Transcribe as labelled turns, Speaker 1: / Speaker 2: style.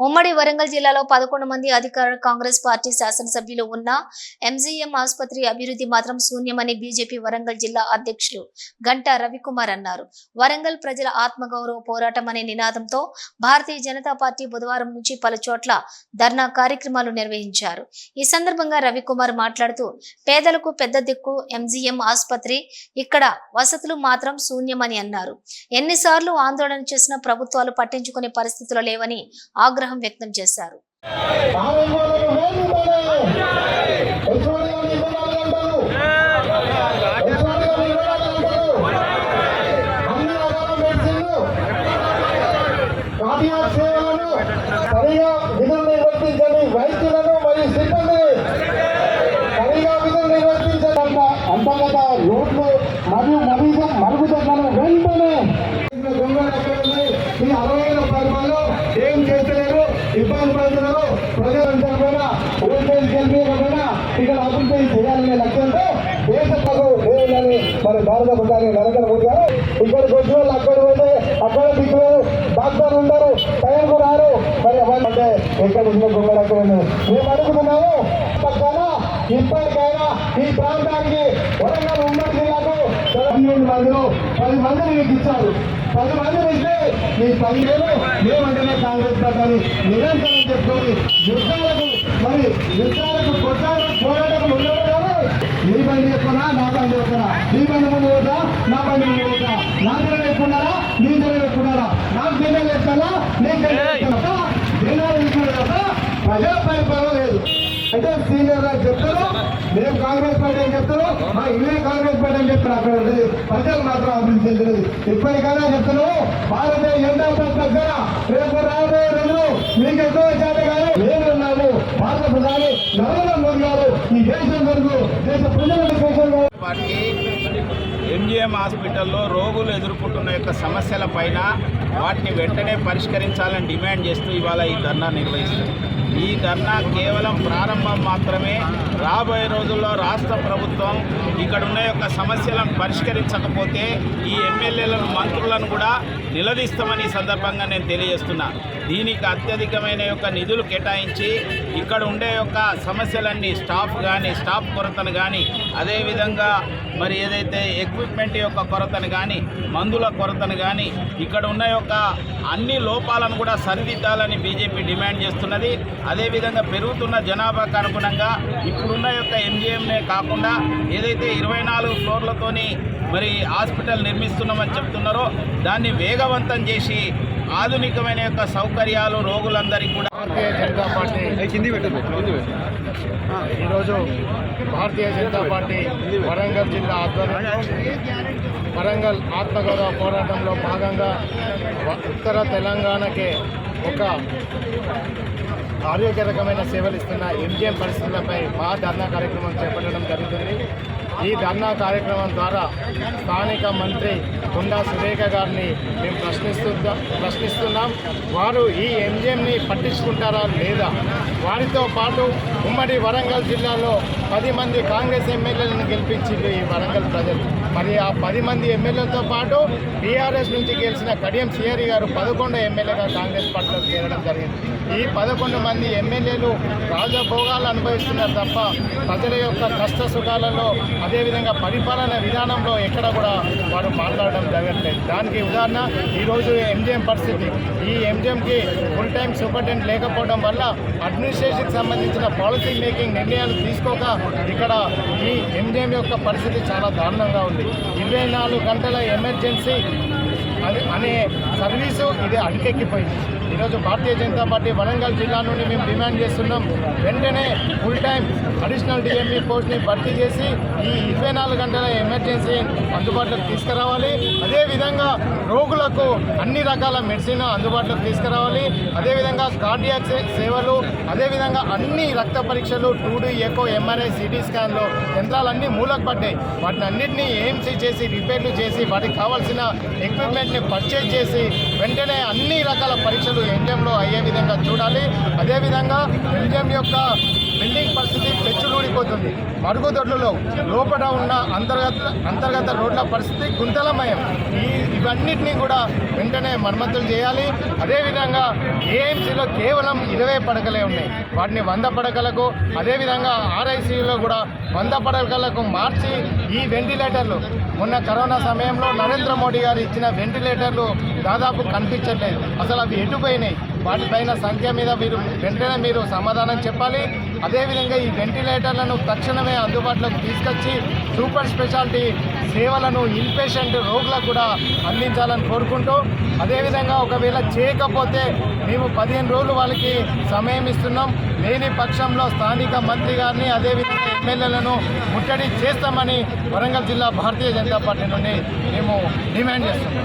Speaker 1: ఉమ్మడి వరంగల్ జిల్లాలో 11 మంది అధికార కాంగ్రెస్ పార్టీ శాసనసభ్యులు ఉన్న ఎంజీఎం ఆసుపత్రి అభివృద్ధి మాత్రం శూన్యమని బీజేపీ వరంగల్ జిల్లా అధ్యక్షులు గంటా రవికుమార్ అన్నారు. వరంగల్ ప్రజల ఆత్మగౌరవ పోరాటం అనే నినాదంతో భారతీయ జనతా పార్టీ బుధవారం నుంచి పలు చోట్ల ధర్నా కార్యక్రమాలు నిర్వహించారు. ఈ సందర్భంగా రవికుమార్ మాట్లాడుతూ పేదలకు పెద్ద దిక్కు ఎంజీఎం ఆసుపత్రి, ఇక్కడ వసతులు మాత్రం శూన్యమని అన్నారు. ఎన్నిసార్లు ఆందోళన చేసిన ప్రభుత్వాలు పట్టించుకునే పరిస్థితులు లేవని ఆగ్రహం వ్యక్తం చేశారు.
Speaker 2: అంతర్గత రోడ్లు మరియు మరుగుదొడ్లను వెంటనే ఈ 60 పరిపాలనలో ఏం చేస్తలేరు, ఇబ్బంది పడుతున్నారు. ప్రజలంతా కూడా ఓల్టేజ్ గెలిపేయకుండా ఇక్కడ అభివృద్ధి చేయాలనే లక్ష్యంతో దేశంలో లేదని మరి భారత ప్రధాని నరేంద్ర మోదీ గారు ఇక్కడికి వచ్చిన వాళ్ళు అక్కడ పోతే అక్కడ దిక్కులు డాక్టర్లు ఉంటారు, టైంకు రారు. మరి అంటే ఎక్కడ ఉన్న గొప్ప మేము అడుగుతున్నాము, పక్కన ఇప్పటికైనా ఈ ప్రాంతానికి వరంగల్ ఉమ్మడి జిల్లాకు 12 మందిలో 10 మందిని మీకు ఇచ్చారు. 10 మందిని ఇస్తే ఈ 10 ఏళ్ళు మేమంటేనే కాంగ్రెస్ పార్టీ నిరంతరం చెప్పుకొని యుద్ధాలకు పోరాటం ఉండదు కానీ నీ బండి ఎక్కున్నా నా బండి ఎక్కున్నా, నీ బండి ముందు పోతా నా బండి ముందు పోతా, నా జనం ఎక్కున్నారా నీ జనం ఎక్కున్నారా, నాకు జనం ఎక్కాలా నీకు జనాలు ఎక్కున్నారా, ప్రజా పరిపాలన లేదు అంటే సీనియర్ గారు చెప్తారు, మేము కాంగ్రెస్ పార్టీ అని చెప్తారు, మా ఇవే కాంగ్రెస్ పార్టీ అని చెప్తారు. అక్కడ ఉంటుంది ప్రజలు మాత్రం అభివృద్ధి చెందుతుంది. ఇప్పటికైనా చెప్తారు భారతీయ జనతా పార్టీ దగ్గర రేపు రాబోయే రోజులు మీకు ఎక్కువ చేత కానీ నేనున్నాము. భారత ప్రధాని నరేంద్ర మోదీ గారు ఈ దేశం వరకు దేశ ప్రజల
Speaker 3: పార్టీ ఎంజీఎం హాస్పిటల్లో రోగులు ఎదుర్కొంటున్న యొక్క సమస్యల పైన వాటిని వెంటనే పరిష్కరించాలని డిమాండ్ చేస్తూ ఇవాళ ఈ ధర్నా నిర్వహిస్తుంది. ఈ ధర్నా కేవలం ప్రారంభం మాత్రమే. రాబోయే రోజుల్లో రాష్ట్ర ప్రభుత్వం ఇక్కడ ఉన్న యొక్క సమస్యలను పరిష్కరించకపోతే ఈ ఎమ్మెల్యేలను, మంత్రులను కూడా నిలదీస్తామని సందర్భంగా నేను తెలియజేస్తున్నా. దీనికి అత్యధికమైన యొక్క నిధులు కేటాయించి ఇక్కడ ఉండే యొక్క సమస్యలన్నీ స్టాఫ్ కొరతను కానీ, అదేవిధంగా మరి ఏదైతే ఎక్విప్మెంట్ యొక్క కొరతను కానీ, మందుల కొరతను కానీ, ఇక్కడ ఉన్న యొక్క అన్ని లోపాలను కూడా సరిదిద్దాలని బీజేపీ డిమాండ్ చేస్తున్నది. అదేవిధంగా పెరుగుతున్న జనాభాకు అనుగుణంగా ఇప్పుడున్న యొక్క ఎంజీఎంనే కాకుండా ఏదైతే 24 ఫ్లోర్లతోని మరి హాస్పిటల్ నిర్మిస్తున్నామని చెప్తున్నారో దాన్ని వేగవంతం చేసి ఆధునికమైన యొక్క సౌకర్యాలు రోగులందరికీ కూడా
Speaker 4: భారతీయ జనతా పార్టీ ఈరోజు భారతీయ జనతా పార్టీ వరంగల్ జిల్లా ఆధ్వర్యంలో వరంగల్ ఆత్మగౌరవ పోరాటంలో భాగంగా ఉత్తర తెలంగాణకే ఒక ఆరోగ్యకరమైన సేవలు ఇస్తున్న ఎంజీఎం పరిస్థితులపై ధర్నా కార్యక్రమం చేపట్టడం జరుగుతుంది. ఈ ధర్నా కార్యక్రమం ద్వారా స్థానిక మంత్రి కొండా సురేఖ గారిని మేము ప్రశ్నిస్తున్నాం. వారు ఈ ఎంజీఎంని పట్టించుకుంటారా లేదా? వారితో పాటు ఉమ్మడి వరంగల్ జిల్లాలో 10 మంది కాంగ్రెస్ ఎమ్మెల్యేలను గెలిపించింది ఈ వరంగల్ ప్రజలు. మరి ఆ 10 మంది ఎమ్మెల్యేలతో పాటు టీఆర్ఎస్ నుంచి గెలిచిన కడియం సిఆర్ గారు 11 ఎమ్మెల్యేగా కాంగ్రెస్ పార్టీలో చేరడం జరిగింది. ఈ 11 మంది ఎమ్మెల్యేలు రాజభోగాలు అనుభవిస్తున్నారు తప్ప ప్రజల యొక్క కష్ట సుఖాలలో, అదేవిధంగా పరిపాలన విధానంలో ఎక్కడ కూడా వారు మాట్లాడడం జరగట్లేదు. దానికి ఉదాహరణ ఈరోజు ఎంజీఎం పరిస్థితి. ఈ ఎంజీఎంకి ఫుల్ టైం సూపరింటెండెంట్ లేకపోవడం వల్ల అడ్మినిస్ట్రేషన్కి సంబంధించిన పాలసీ మేకింగ్ నిర్ణయాలు తీసుకోక ఇక్కడ ఈ ఎంజీఎం యొక్క పరిస్థితి చాలా దారుణంగా ఉంది. 24 గంటల ఎమర్జెన్సీ అనే సర్వీసు ఇది అడికెక్కిపోయింది. ఈరోజు భారతీయ జనతా పార్టీ వరంగల్ జిల్లా నుండి మేము డిమాండ్ చేస్తున్నాం, వెంటనే ఫుల్ టైం అడిషనల్ డిఎంఈ పోస్ట్ని భర్తీ చేసి ఈ 24 గంటల ఎమర్జెన్సీ అందుబాటులోకి తీసుకురావాలి. అదేవిధంగా రోగులకు అన్ని రకాల మెడిసిన్ అందుబాటులోకి తీసుకురావాలి. అదేవిధంగా కార్డియాక్ సేవలు, అదేవిధంగా అన్ని రక్త పరీక్షలు, 2D ఎకో, ఎంఆర్ఐ, సిటీ స్కాన్లు యంత్రాలన్నీ మూలకు పడ్డాయి. వాటిని అన్నింటినీ ఏఎంసీ చేసి రిపేర్లు చేసి వాటికి కావాల్సిన ఎక్విప్మెంట్ని పర్చేజ్ చేసి వెంటనే అన్ని రకాల పరీక్షలు ఎంజీఎంలో అయ్యే విధంగా చూడాలి. అదేవిధంగా ఎంజీఎం యొక్క బిల్డింగ్ పరిస్థితి పెచ్చులూడిపోతుంది. మరుగుదొడ్లలో లోపల ఉన్న అంతర్గత రోడ్ల పరిస్థితి గుంతలమయం. ఇవన్నిటినీ కూడా వెంటనే మరమ్మతులు చేయాలి. అదేవిధంగా ఏఎంసీలో కేవలం 20 పడకలే ఉన్నాయి. వాటిని 100 పడకలకు, అదేవిధంగా ఆర్ఐసీయూలో కూడా 100 పడకలకు మార్చి ఈ వెంటిలేటర్లు మొన్న కరోనా సమయంలో నరేంద్ర మోడీ గారు ఇచ్చిన వెంటిలేటర్లు దాదాపు కనిపించట్లేదు. అసలు అవి ఎటుపోయినాయి? వాటిపైన సంఖ్య మీద వెంటనే మీరు సమాధానం చెప్పాలి. అదేవిధంగా ఈ వెంటిలేటర్లను తక్షణమే అందుబాటులోకి తీసుకొచ్చి సూపర్ స్పెషాలిటీ సేవలను ఇన్పేషెంట్ రోగులకు కూడా అందించాలని కోరుకుంటూ, అదేవిధంగా ఒకవేళ చేయకపోతే మేము 15 రోజులు వాళ్ళకి సమయం ఇస్తున్నాం. లేని పక్షంలో స్థానిక మంత్రి గారిని అదేవిధంగా ఎమ్మెల్యేలను ముట్టడి చేస్తామని వరంగల్ జిల్లా భారతీయ జనతా పార్టీ నుండి మేము డిమాండ్ చేస్తున్నాం.